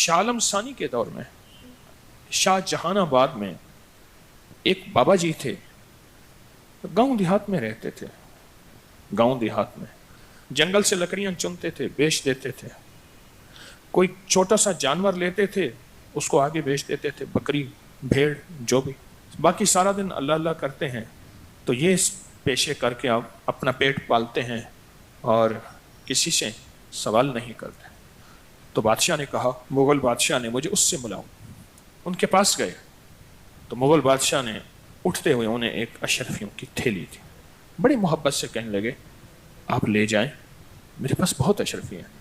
شاہ عالم ثانی کے دور میں شاہ جہان آباد میں ایک بابا جی تھے، گاؤں دیہات میں رہتے تھے. گاؤں دیہات میں جنگل سے لکڑیاں چنتے تھے، بیچ دیتے تھے. کوئی چھوٹا سا جانور لیتے تھے، اس کو آگے بیچ دیتے تھے، بکری، بھیڑ، جو بھی. باقی سارا دن اللہ اللہ کرتے ہیں. تو یہ پیشے کر کے آپ اپنا پیٹ پالتے ہیں اور کسی سے سوال نہیں کرتے. تو بادشاہ نے کہا، مغل بادشاہ نے، مجھے اس سے ملاؤ. ان کے پاس گئے تو مغل بادشاہ نے اٹھتے ہوئے انہیں ایک اشرفیوں کی تھیلی تھی، بڑی محبت سے کہنے لگے آپ لے جائیں، میرے پاس بہت اشرفیاں ہیں.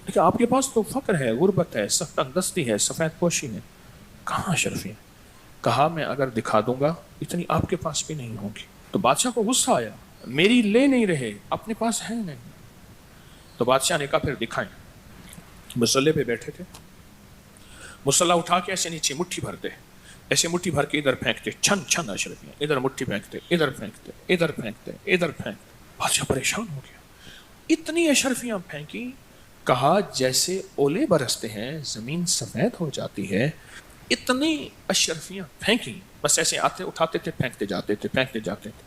لیکن آپ کے پاس تو فقر ہے، غربت ہے، تنگ دستی ہے، سفید پوشی ہے، کہاں اشرفیاں؟ کہا میں اگر دکھا دوں گا اتنی آپ کے پاس بھی نہیں ہوگی. تو بادشاہ کو غصہ آیا، میری لے نہیں رہے، اپنے پاس ہے نہیں. تو بادشاہ نے کہا پھر دکھائیں. مسلح پہ بیٹھے تھے، مسلح اٹھا کے ایسے نیچے مٹھی بھرتے، ایسے مٹھی بھر کے ادھر پھینکتے، چھن چھن اشرفیاں، ادھر مٹھی پھینکتے، ادھر پھینکتے، ادھر پھینکتے، ادھر پھینکتے. بادشاہ پریشان ہو گیا، اتنی اشرفیاں پھینکی. کہا جیسے اولے برستے ہیں زمین سفید ہو جاتی ہے، اتنی اشرفیاں پھینکی. بس ایسے آتے اٹھاتے تھے، پھینکتے جاتے تھے، پھینکتے جاتے تھے،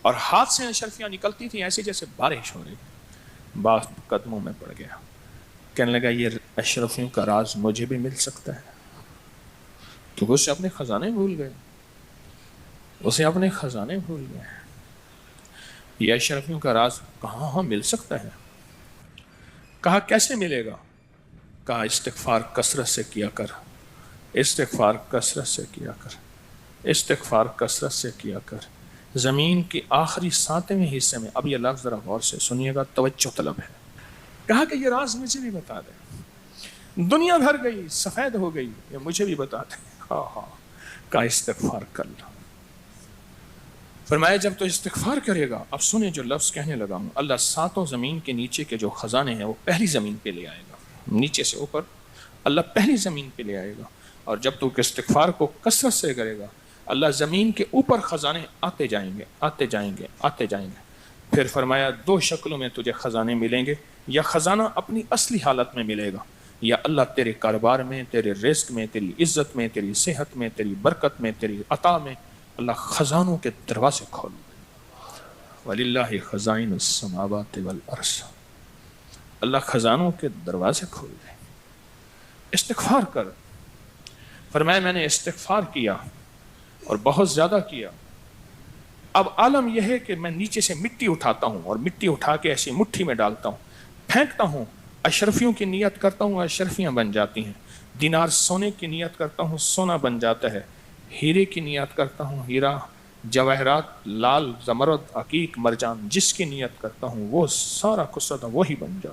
اور ہاتھ سے اشرفیاں نکلتی تھیں ایسے جیسے بارش ہو رہی. باپ قدموں میں پڑ گیا، کہنے لگا یہ اشرفیوں کا راز مجھے بھی مل سکتا ہے. کیونکہ اسے اپنے خزانے بھول گئے، اسے اپنے خزانے بھول گئے. یہ اشرفیوں کا راز کہاں مل سکتا ہے؟ کہا کیسے ملے گا؟ کہا استغفار کثرت سے کیا کر، استغفار کثرت سے کیا کر، استغفار کثرت سے کیا کر. زمین کے آخری 7ویں حصے میں، اب یہ لفظ ذرا غور سے سنیے گا، توجہ طلب ہے. کہا کہ یہ راز مجھے بھی بتا دیں، دنیا بھر گئی، سفید ہو گئی، یہ مجھے بھی بتا دیں. ہاں ہاں. کہا استغفار کر لو. فرمایا جب تو استغفار کرے گا، اب سنیں جو لفظ کہنے لگا ہوں، اللہ 7 زمین کے نیچے کے جو خزانے ہیں وہ پہلی زمین پہ لے آئے گا. نیچے سے اوپر اللہ پہلی زمین پہ لے آئے گا. اور جب تو استغفار کو کثرت سے کرے گا، اللہ زمین کے اوپر خزانے آتے جائیں گے، آتے جائیں گے، آتے جائیں گے. پھر فرمایا 2 شکلوں میں تجھے خزانے ملیں گے، یا خزانہ اپنی اصلی حالت میں ملے گا، یا اللہ تیرے کاروبار میں، تیرے رزق میں، تیری عزت میں، تیری صحت میں، تیری برکت میں، تیری عطا میں اللہ خزانوں کے دروازے کھول دے. وَلِلَّهِ خَزَائِنُ السَّمَاوَاتِ وَالْأَرْضِ. اللہ خزانوں کے دروازے کھول دے. استغفار کر. فرمایا میں نے استغفار کیا اور بہت زیادہ کیا. اب عالم یہ ہے کہ میں نیچے سے مٹی اٹھاتا ہوں اور مٹی اٹھا کے ایسی مٹھی میں ڈالتا ہوں، پھینکتا ہوں، اشرفیوں کی نیت کرتا ہوں، اشرفیاں بن جاتی ہیں. دینار سونے کی نیت کرتا ہوں، سونا بن جاتا ہے. ہیرے کی نیت کرتا ہوں، ہیرا، جواہرات، لال، زمرد، عقیق، مرجان، جس کی نیت کرتا ہوں وہ سارا کچھ وہی بن جاتا ہے.